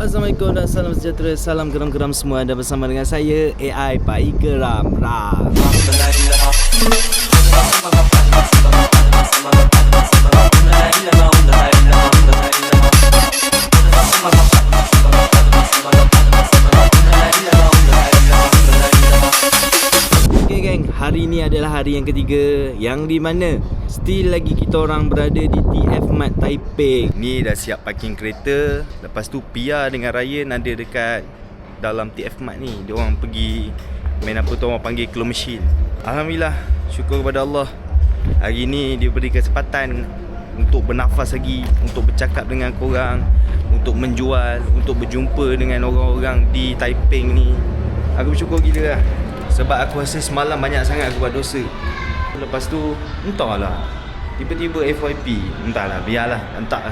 Assalamualaikum dan salam sejahtera. Salam geram-geram semua. Anda bersama dengan saya AI Pai Geram Ram. Okay geng, hari ni adalah hari yang ketiga, yang di mana still lagi kita orang berada di TF Mart Taipei. Ni dah siap parking kereta. Lepas tu Pia dengan Ryan ada dekat dalam TF Mart ni. Dia orang pergi main apa tu orang panggil claw machine. Alhamdulillah, syukur kepada Allah. Hari ni dia beri kesempatan untuk bernafas lagi, untuk bercakap dengan korang, untuk menjual, untuk berjumpa dengan orang-orang di Taipei ni. Aku bersyukur gila lah. Sebab aku rasa semalam banyak sangat aku buat dosa. Lepas tu entahlah, tiba-tiba FYP. Entahlah, biarlah, entahlah.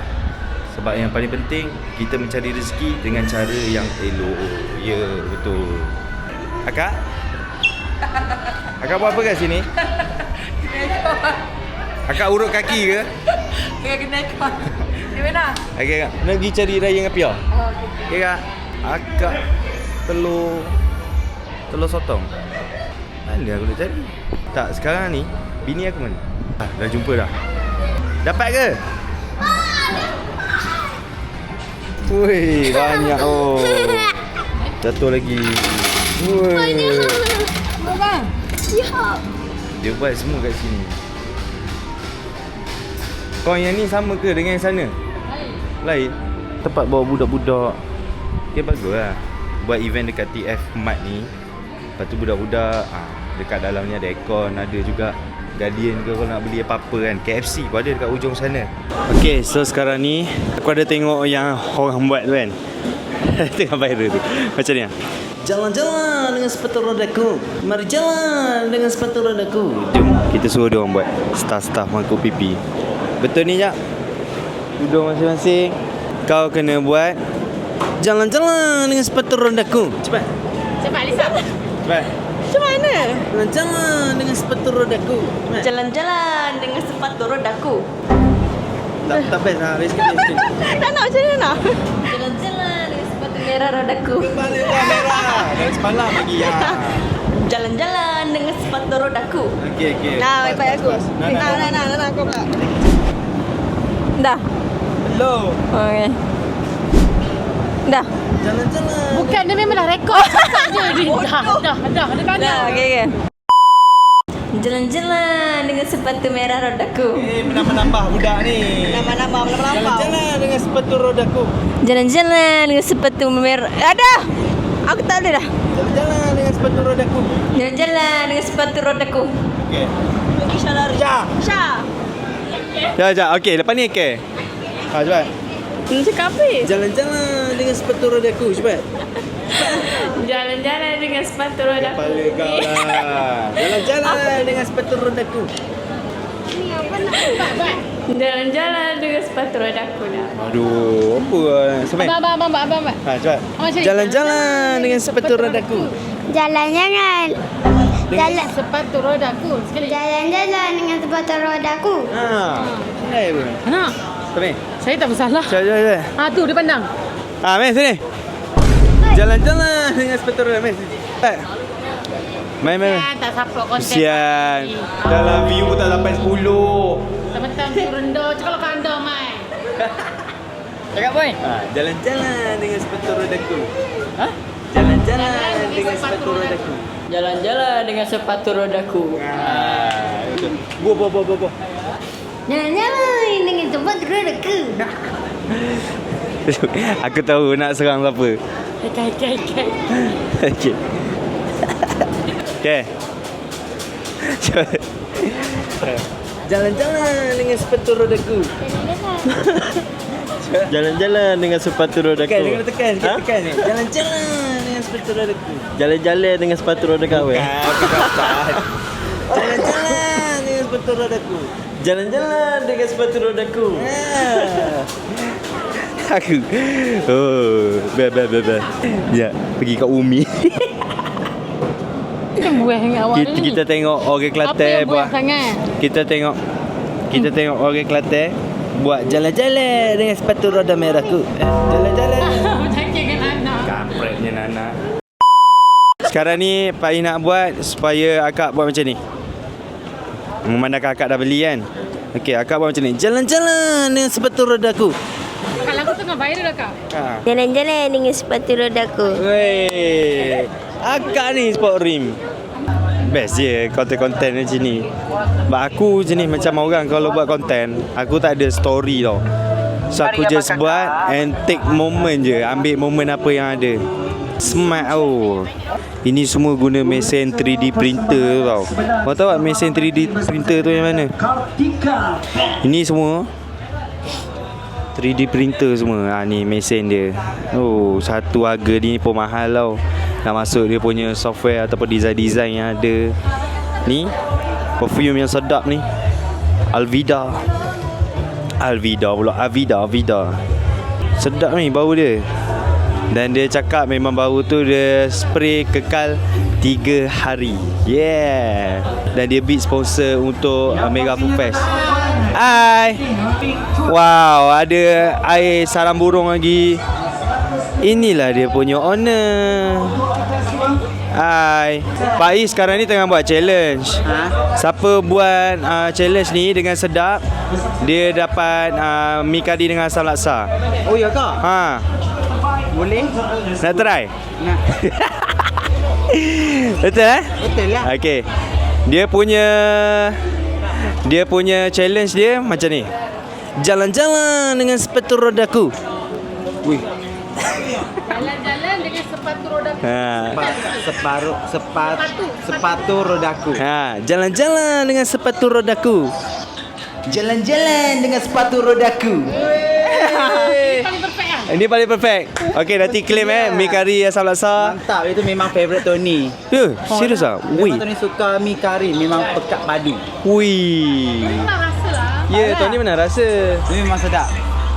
Sebab yang paling penting, kita mencari rezeki dengan cara yang elok. Ya, betul. Akak? Akak buat apa kat sini? Akak urut kaki ke? Kena ekor. Di mana? Okay, Kak. Nak pergi cari Raya dengan Pia. Oh, okey. Okay, Kak. Akak telur sotong. Mana aku nak cari? Tak, sekarang ni bini aku mana? Dah jumpa dah. Dapat ke? Woi, banyak oh. Jatuh lagi. Woi. Bang. Ya. Dia buat semua kat sini. Kau yang ni sama ke dengan yang sana? Lain. Tempat bawa budak-budak. Dia baguslah. Buat event dekat TF Mart ni. Lepas tu budak-budak dekat dalam ni ada aircon, ada juga Guardian ke kalau nak beli apa-apa kan. KFC pun ada dekat ujung sana. Okay, so sekarang ni aku ada tengok yang orang buat tu kan. Tengah viral tu. Macam ni. Jalan-jalan dengan sepatu rodaku. Mari jalan dengan sepatu rodaku. Jom, kita suruh dia orang buat. Staff-staff mangkuk pipi. Betul ni Jap? Duduk masing-masing. Kau kena buat jalan-jalan dengan sepatu rodaku. Cepat. Cepat Lisa. Cepat. Macam mana? Jalan-jalan dengan sepatu rodaku. Cepat. Jalan-jalan dengan sepatu rodaku. Tak best lah. Riskin. Tak nak macam mana nak? Jalan-jalan dengan sepatu merah rodaku. Kembali merah. Dari semalam lagi ya. Jalan-jalan dengan sepatu rodaku. Okey. Nah, baik aku. Nah, kau pula. Dah. Hello. Okey. Dah. Jalan-jalan. Bukan, dia memanglah rekod. Dah. Dia tanya. Dah, okey. Jalan-jalan dengan sepatu merah rodaku. Menambah budak ni. Nama-nama. Jalan-jalan dengan sepatu rodaku. Jalan-jalan dengan sepatu merah. Ada. Aku tak ada dah. Jalan-jalan dengan sepatu rodaku. Jalan-jalan dengan sepatu rodaku. Okey. Lagi Syah. Syah. Jap. Okey, lepas ni okey. Cepat. Nak cakap apa? Jalan-jalan dengan sepatu rodaku. Cepat. Jalan-jalan dengan sepatu rodaku. Kepala kau lah. Jalan-jalan dengan sepatu rodaku. Ni apa nak buat? Jalan-jalan dengan sepatu rodaku dah. Aduh, apa lah. Sampai. Abang. Cepat. Jalan-jalan dengan sepatu rodaku. Jalan-jalan. Jalan sepatu rodaku. Sekali. Jalan-jalan dengan sepatu rodaku. Hai pun. Anak, Sampai. saya tak bersalah. Cepat. Tu dia pandang. Meh sini. Jalan-jalan dengan sepatu roda. Meh. Main. Tak support konten. Kesian. Dalam view pun tak sampai 10. Teman-teman tu rendah. Cakap kalau anda main. Cakap boy. Jalan-jalan dengan sepatu rodaku. Ha? Jalan-jalan dengan sepatu rodaku. Jalan-jalan dengan sepatu rodaku. Betul. Buah. Jalan-jalan dengan sepatu rodaku. Aku tahu nak serang siapa. Okay. Okey. Jalan-jalan dengan sepatu rodaku. Jalan-jalan dengan sepatu rodaku. Tekan ni. Jalan-jalan dengan sepatu rodaku. Jalan-jalan dengan sepatu roda kau. Jalan-jalan dengan sepatu rodaku. Jalan-jalan dengan sepatu rodaku. Aku. Bye. Ya, pergi kat Umi. Buah dengan awak ni. Kita tengok orang Apa Kelantan yang buah buat. sangat? Kita tengok orang Kelantan buat jalan-jalan dengan sepatu roda merahku. Jalan-jalan. Macam Nana. Sekarang ni Pak I nak buat supaya akak buat macam ni. Memandangkan akak dah beli kan. Okey, akak buat macam ni. Jalan-jalan dengan sepatu rodaku. Kalau aku tengah viral lah kak. Jalan-jalan dengan sepatu rodaku. Wey, akak ni sport rim. Best je konten-konten macam ni. Sebab aku jenis macam orang kalau buat konten, aku tak ada story tau. So aku just buat and take moment je. Ambil moment apa yang ada. Smart tau. Ini semua guna mesin 3D printer tau. Kau tahu tak mesin 3D printer tu yang mana? Ini semua 3D printer semua. Ni mesin dia. Oh, satu harga ni pun mahal tau. Dah masuk dia punya software ataupun design-design yang ada. Ni perfume yang sedap ni. Avida pula. Avida. Sedap ni bau dia. Dan dia cakap memang bau tu dia spray kekal 3 hari. Yeah. Dan dia bid sponsor untuk Mega Food Fest. Hai. Wow, ada air sarang burung lagi. Inilah dia punya owner. Hai. Pak I sekarang ni tengah buat challenge. Siapa buat challenge ni dengan sedap, dia dapat mi kari dengan asam laksa. Oh ya kak? Boleh? Nak try? Nak. Betul Betul lah. Okey. Dia punya challenge dia macam ni. Jalan-jalan dengan sepatu rodaku. Wih. Jalan-jalan dengan sepatu roda. Sepatu rodaku. Jalan-jalan dengan sepatu rodaku. Jalan-jalan dengan sepatu rodaku. Paling perfect lah. Ini paling perfect. Okey, nanti claim mi kari asam laksa. Mantap, itu memang favourite Tony. Serius ah? Wih. Memang Tony suka mi kari, memang pekat padu. Wih. Tak rasa lah. Ya, Tony mana rasa? Ini memang sedap.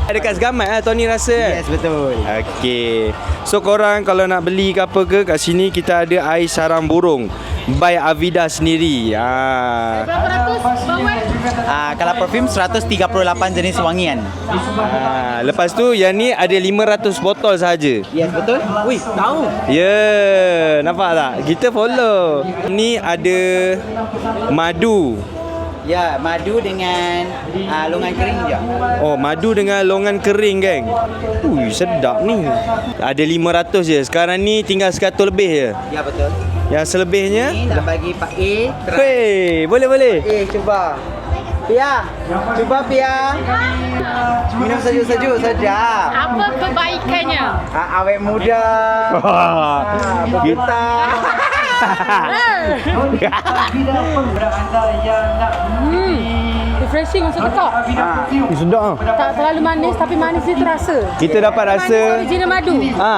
Dekat Segamat lah Tony rasa kan? Yes, betul. Okey. So korang kalau nak beli ke apa ke, kat sini kita ada air sarang burung by Avida sendiri. Berapa ratus bawah? Kalau perfume 138 jenis wangian. Lepas tu yang ni ada 500 botol saja. Yes, betul. Wih, tahu. Ya, nampak tak? Kita follow. Ni ada madu. Ya, madu dengan longan kering je. Oh, madu dengan longan kering geng. Ui, sedap ni. Ada 500 je. Sekarang ni tinggal 100 lebih je. Ya, betul. Yang selebihnya Ni nak bagi Pak A. Hei, boleh. Cuba. Pia, cuba Pia. Minum sejuk-sejuk sedap. Apa kebaikannya? Awet muda. Kita. Refreshing masuk tekak. sedap ah. Tak terlalu manis tapi manis dia terasa. Kita dapat rasa Manis original madu.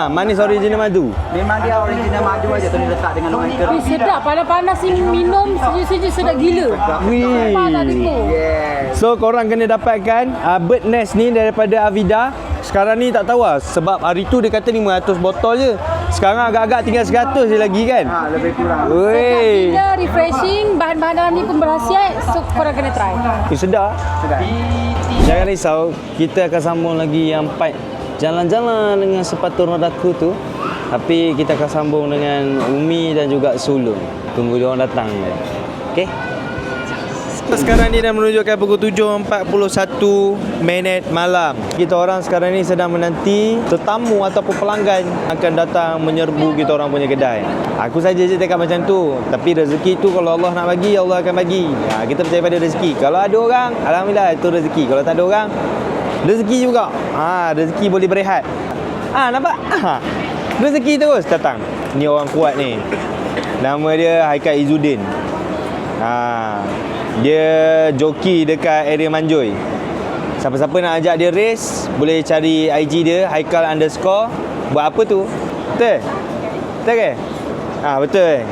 manis original madu. Memang dia original madu aja tu letak dengan longan kering. Sedap, panas-panas ni minum sejuk-sejuk sedap gila. Wih. Panas tipu. Yes. So korang kena dapatkan bird nest ni daripada Avida. Sekarang ni tak tahu lah. Sebab hari tu dia kata 500 botol je. Sekarang agak-agak tinggal 100 je lagi kan. Lebih kurang. Wey. Gila, refreshing. Bahan-bahan dalam ni pun berhasiat. So korang kena try. Sedap. Jangan risau. Kita akan sambung lagi yang part jalan-jalan dengan sepatu rodaku tu. Tapi kita akan sambung dengan Umi dan juga Sulung. Tunggu dia orang datang. Okay. Sekarang ni dah menunjukkan pukul 7.41 malam. Kita orang sekarang ni sedang menanti tetamu ataupun pelanggan akan datang menyerbu kita orang punya kedai. Aku saja je cakap macam tu. Tapi rezeki tu kalau Allah nak bagi, Allah akan bagi. Kita percaya pada rezeki. Kalau ada orang, alhamdulillah itu rezeki. Kalau tak ada orang, rezeki juga. Rezeki boleh berehat. Nampak? Rezeki terus datang. Ni orang kuat ni. Nama dia Haikal Izzuddin. Dia joki dekat area Manjoy. Siapa-siapa nak ajak dia race, boleh cari IG dia Haikal _ Buat apa tu? Betul? Betul ke? Betul.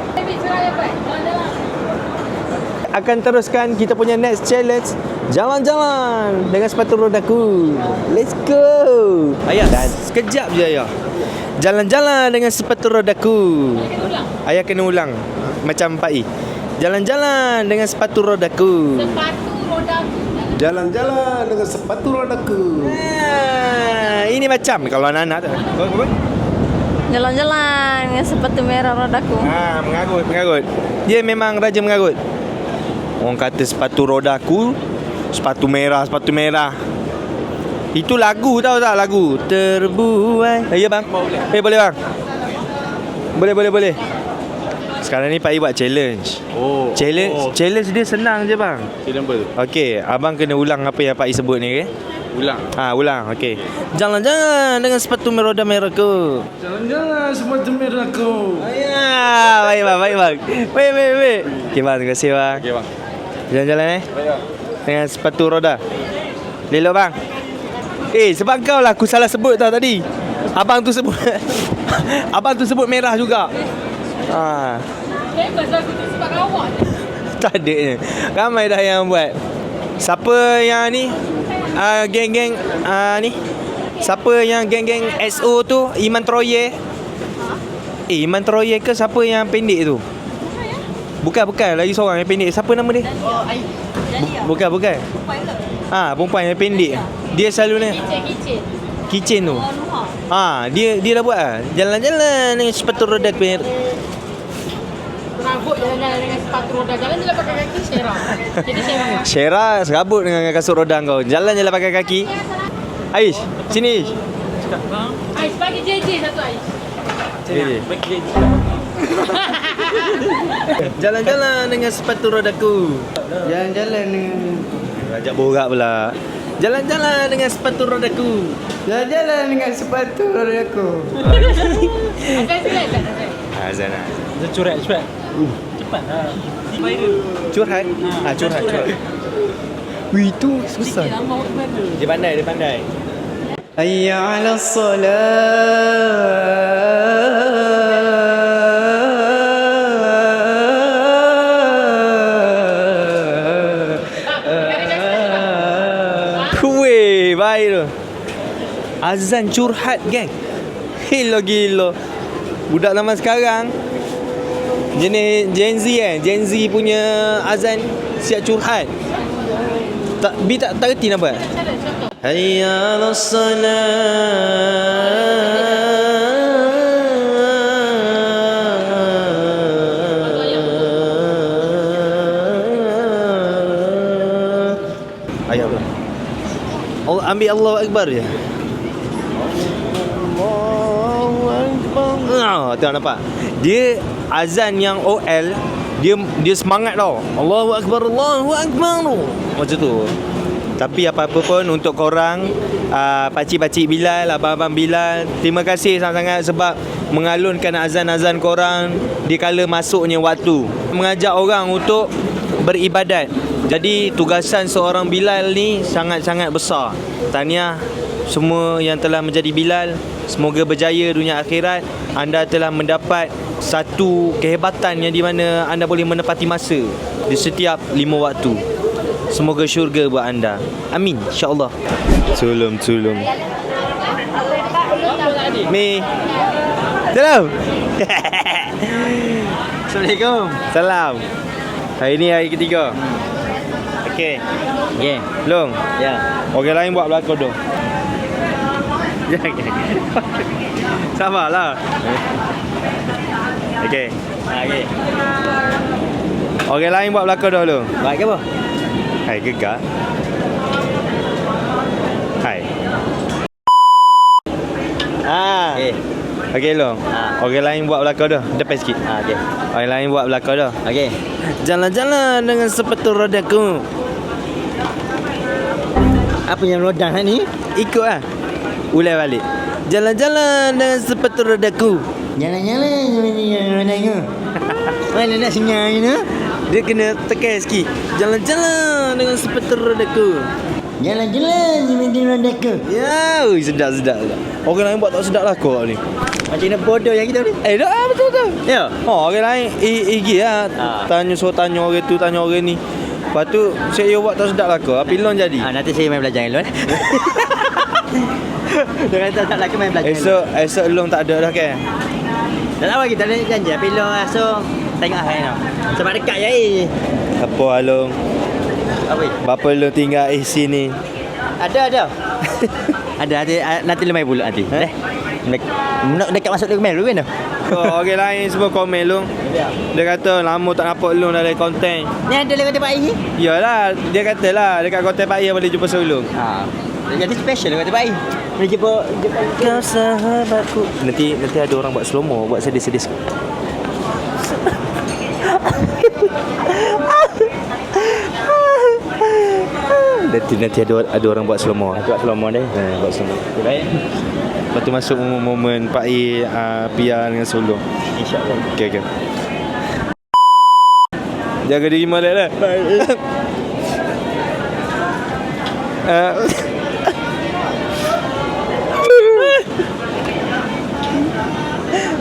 Akan teruskan kita punya next challenge, jalan-jalan dengan sepatu rodaku. Let's go. Ayah, sekejap je ayah. Jalan-jalan dengan sepatu rodaku. Ayah kena ulang macam Pak I. Jalan-jalan dengan sepatu rodaku. Sepatu rodaku. Jalan-jalan dengan sepatu rodaku. Ini macam kalau anak-anak tu. Jalan-jalan dengan sepatu merah rodaku. Mengarut. Dia memang raja mengarut. Orang kata sepatu rodaku, sepatu merah. Itu lagu, tahu tak lagu? Terbuai. Ya bang. Boleh bang. Boleh. Sekarang ni Pak I buat challenge. Challenge dia senang je bang. Challenge apa tu? Okey, abang kena ulang apa yang Pak I sebut ni, okey? Ulang. Okey. Jalan-jalan dengan sepatu roda merahku. Jalan-jalan sepatu merahku. Ya, baik bang. Baik. Okey bang, terima kasih bang. Okey bang. Jalan-jalan Baik bang. dengan sepatu roda. Lelok bang. Sebab kau lah aku salah sebut tau tadi. Abang tu sebut merah juga. Bebas aku tu sebab awak je. Tak ada je. Ramai dah yang buat. Siapa yang ni? Geng-geng ni. Siapa yang geng-geng SO tu? Iman Troye. Iman Troye ke siapa yang pendek tu? Bukan, lagi seorang yang pendek. Siapa nama dia? Bukan. Perempuan yang pendek. Dia selalu ni kitchen tu. Dia dah buat jalan-jalan dengan sepatu roda Serabut jalan-jalan dengan sepatu roda. Jalan-jalan pakai kaki Syera. Jadi Syera serabut dengan kasut roda kau. Jalan-jalan pakai kaki. Aish, sini Aish. Ais, bagi JJ satu Ais. Jalan-jalan dengan sepatu rodaku. Jalan-jalan dengan Ajak borak pula. Jalan-jalan dengan sepatu rodaku. Jalan-jalan dengan sepatu rodaku. Akan silat tak? Azan. Curat. Cepat lah. Curhat. Curhat. Wih, itu susah. Lama waktu berapa? Dia pandai. Hayya 'ala salat. Weh, baik tu. Azan curhat geng. Gila. Budak zaman sekarang jenis Gen Z Gen Z punya azan siap curhat. Tak reti nak buat. Hayya 'alas salat. Ayat apa? Ambil Allahu Akbar je. Tengok nampak. Dia azan yang OL, dia semangat tau. Allahu Akbar tu. Macam tu. Tapi apa-apa pun untuk korang, pakcik-pakcik Bilal, abang-abang Bilal, terima kasih sangat-sangat sebab mengalunkan azan-azan korang di kala masuknya waktu. Mengajak orang untuk beribadat. Jadi tugasan seorang Bilal ni sangat-sangat besar. Tahniah semua yang telah menjadi Bilal. Semoga berjaya dunia akhirat. Anda telah mendapat satu kehebatan yang di mana anda boleh menepati masa di setiap 5 waktu. Semoga syurga buat anda. Amin, insya-Allah. Sulum. Mi. Salam. Assalamualaikum. Salam. Hari ni hari ketiga. Okey. Yeah. Long. Ya. Orang lain buat belakang tu. Sabarlah. Okey. Okey. Orang lain buat belakang dulu. Baik ke apa? Hai, gegar. Hai. Okey. Okey long. Orang lain buat belakang dah. Depan sikit. Okey. Orang lain buat belakang dah. Okey. Jalan-jalan dengan sepatu rodaku. Apa yang rodang ni? Ikutlah. Ulai balik. Jalan-jalan dengan sepatu rodaku. Jalan-jalan rodangku. Mana nak senyap ni? Dia kena tekan sikit. Jalan-jalan dengan sepatu rodaku. Jalan-jalan sepatu rodaku. Ya, sedap. Orang lain buat tak sedap lah kau ni. Macam nak bodoh yang kita ni. Dah betul. Ya. Orang lain igi lah. Tanya orang tu, tanya orang ni. Lepas tu saya buat tak sedap lah kau. Tapi lon jadi. Nanti saya main belajar dengan Lon. Dia kata tak lagi main belajar. Esok long tak ada dah kan. Tak tahu kita nak janji tapi Lon esok tengok hai tau. Sebab dekat je. Apa Along? Apa? Bapa lu tinggal sini. Ada. Ada nanti lemai pula nanti. Dekat masuk komen dulu kan tu. Oh, orang lain semua komen lu. Dia kata lama tak nampak lu dalam konten. Ni ada lagi tempat air ni? Yalah, dia kata lah dekat konten Pak Ia boleh jumpa Sulung. Jadi special dekat tempat air. Boleh jumpa Kau sahabatku. Nanti ada orang buat slow mo, buat sedih-sedih sikit. Nanti ada orang buat slow mo. buat slow mo dia. Buat slow mo. Baik. Lepas tu masuk momen Pak Ia Pia dengan Sulung. InsyaAllah. Okey. Jaga diri molek lah. Baik.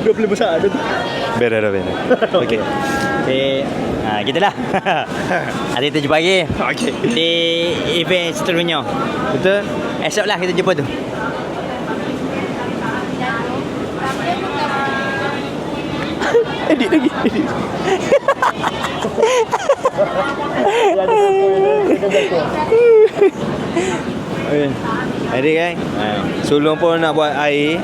Dua puluh besar tu. Beres. Okey. Kita lah. Nanti kita jumpa lagi. Okey. Di event seterusnya. Betul? Esok lah kita jumpa tu. Edit lagi. Edit kan? Sulung pun nak buat air.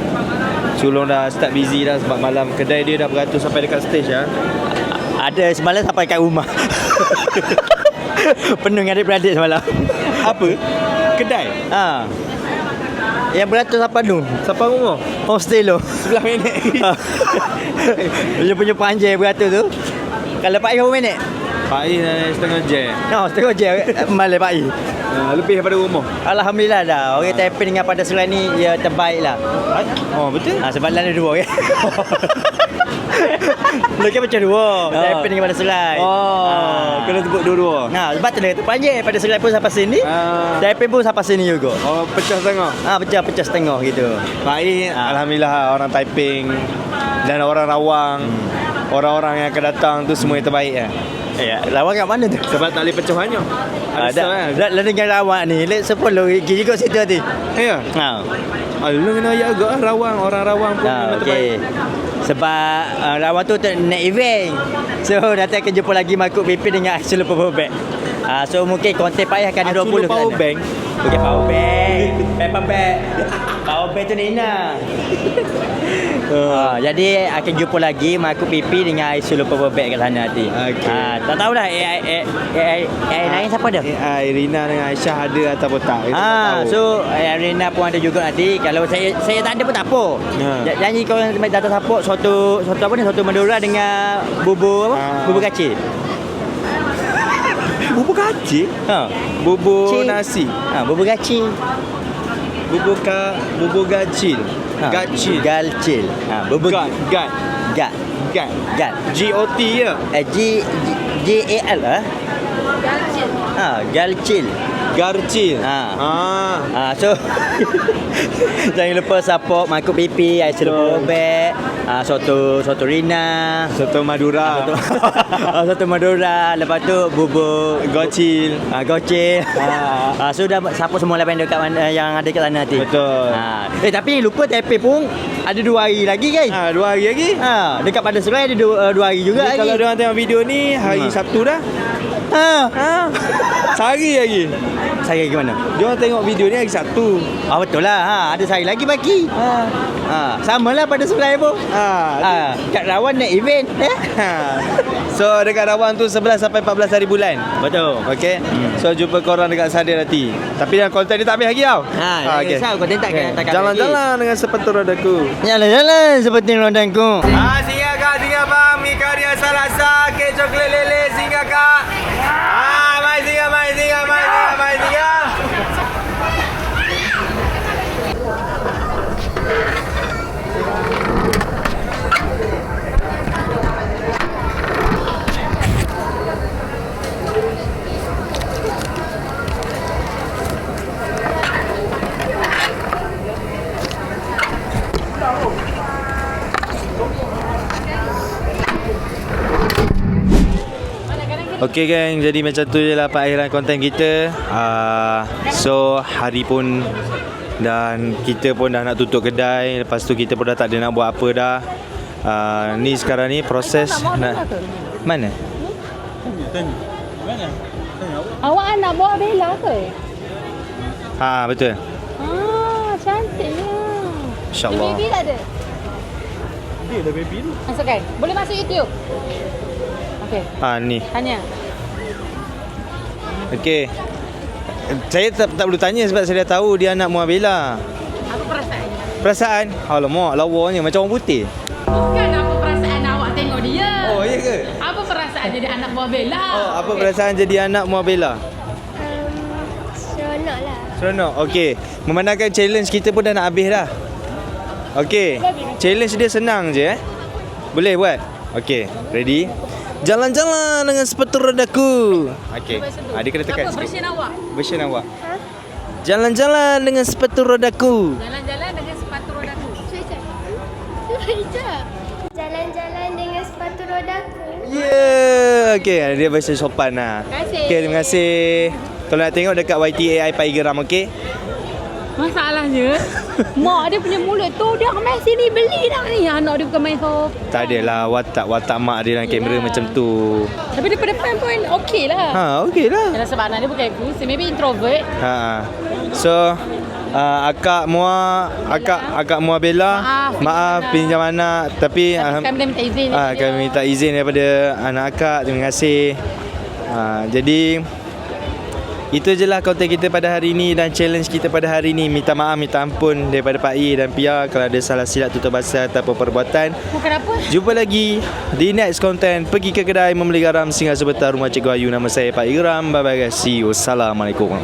Sulung dah start busy dah sebab malam kedai dia dah beratur sampai dekat stage lah. Ada semalam sampai kat rumah. Penuh dengan adik-beradik semalam. Apa? Kedai? Yang beratur sampai tu. Siapa rumah? Hostel tu. Sebelah minit. Dia punya panjang beratur tu. Kalau Pak Ai berapa minit? Pak Ai setengah jam. Setengah jam malam Pak Ai. Lebih daripada rumah. Alhamdulillah dah. Orang tapping dengan pada serai ni dia terbaik lah. Oh betul? Sebab lah ada dua kan. Lagi macam dua. Tapping dengan pada serai. Kena sebut dua-dua. Sebab tu dia terpanjang. Pada serai pun sampai sini. Tapping pun sampai sini juga. Oh pecah setengah. Pecah setengah gitu. Pak Ai alhamdulillah orang Taiping dan orang Rawang. Orang-orang yang akan datang tu semua yang terbaik lah. Rawang kat mana tu? Sebab tak boleh pecah banyak. Dah dengan Rawang ni. Let 10 pergi juga situ nanti. Ya? Lu kena ayat agak Rawang. Orang Rawang pun memang terbaik. Sebab Rawang tu nak event. So nanti akan jumpa lagi Makuk BP dengan Aisyul Power Bank. So mungkin konten Pak Ai akan ada 20 Power Bank. Bukan Power Bank. Paper bag. Power Bank tu Nina. Jadi akan jumpa lagi Makuk PP dengan Aisyul Power Bank kat sana nanti. Tak tahulah AI lain siapa dah? AI Rina dengan Aisyah ada ataupun tak. Kita tak tahu. So Rina pun ada juga nanti. Kalau saya tak ada pun tak apa. Janji kau datang support soto apa ni, soto Madura dengan bubur apa? Bubur kacang. Bubur kacang? Bubur nasi. Bubur kacang. Bubur gacil. Galcil. Bubur Gat. GOT ya? GAL Galcil. Garcil. So jangan lupa support Makuk PP, Aisyul Bobek, soto Rina, Soto Madura. Soto Madura. Lepas tu bubur Gocil. Sudah support semua lapan dekat mana yang ada kat sana nanti. Betul. Tapi lupa Taipei pun ada 2 hari lagi guys. 2 hari lagi. Dekat pada Serai ada 2 hari juga lagi. Kalau diorang tengok video ni hari Sabtu dah. Sehari lagi. Saya gimana? Diorang tengok video ni hari Sabtu. Betul lah. Ada sehari lagi bagi. Samalah pada Serai pun. Kat Rawang nak event. So dekat Rawang tu 11 sampai 14 hari bulan. Betul. Okay. So jumpa korang dekat sana nanti. Tapi dalam konten ni tak habis lagi tau. Okay. Konten tak Jalan-jalan dengan sepatu rodaku. Jalan-jalan seperti rodaku. Singa kak, singa bang, mi karya salasa, ke coklat lele, singa kak. Mai singa. Okay gang, jadi macam tu je lah akhiran konten kita. So hari pun dan kita pun dah nak tutup kedai. Lepas tu kita pun dah tak ada nak buat apa dah. Ni sekarang ni proses nak mana? Awak anak buah Bella ke? Betul. Cantiknya. InsyaAllah. Baby tak ada. Dia dah baby tu. Masukkan. Boleh masuk YouTube. Okey. Ni. Tanya. Okey. Saya tak perlu tanya sebab saya dah tahu dia anak Muar Bella. Apa perasaannya? Perasaan? Alamak, lawanya macam orang putih. Bukan apa perasaan awak tengok dia. Oh, ya ke? Apa perasaan jadi anak buah Bella? Oh, apa perasaan jadi anak Muar Bella? Seronok lah. Seronok. Okey. Memandangkan challenge kita pun dah nak habis dah. Okey. Challenge dia senang je Boleh buat? Okey. Ready? Jalan-jalan dengan sepatu rodaku. Okey. Dia kena tekan Apa sikit. version awak? Version awak. Jalan-jalan dengan sepatu rodaku. Jalan-jalan dengan sepatu rodaku. Jalan-jalan dengan sepatu rodaku. Yeah. Okey, dia version sopan lah. Terima kasih. Okey, terima kasih. Kalau nak tengok dekat YTAI Paigeram, okey? Masalahnya mak dia punya mulut tu dia main sini beli dah ni. Anak dia bukan main soft. Tak adalah watak mak dia dalam kamera Yelah. macam tu. Tapi depan-depan pun okey lah. Okey lah. Yalah sebab anak dia bukan eksklusif, maybe introvert. So akak Muar Bella, maaf pinjam anak tapi Kami dah minta izin. kami minta izin daripada anak akak. Terima kasih. Jadi itu je lah konten kita pada hari ni dan challenge kita pada hari ni. Minta maaf, minta ampun daripada Pak I dan Pia kalau ada salah silap tutur bahasa ataupun perbuatan. Bukan apa. Jumpa lagi di next content. Pergi ke kedai membeli garam singgah sebentar rumah Cikgu Ayu. Nama saya Pak I Geram. Bye bye guys. See you. Assalamualaikum.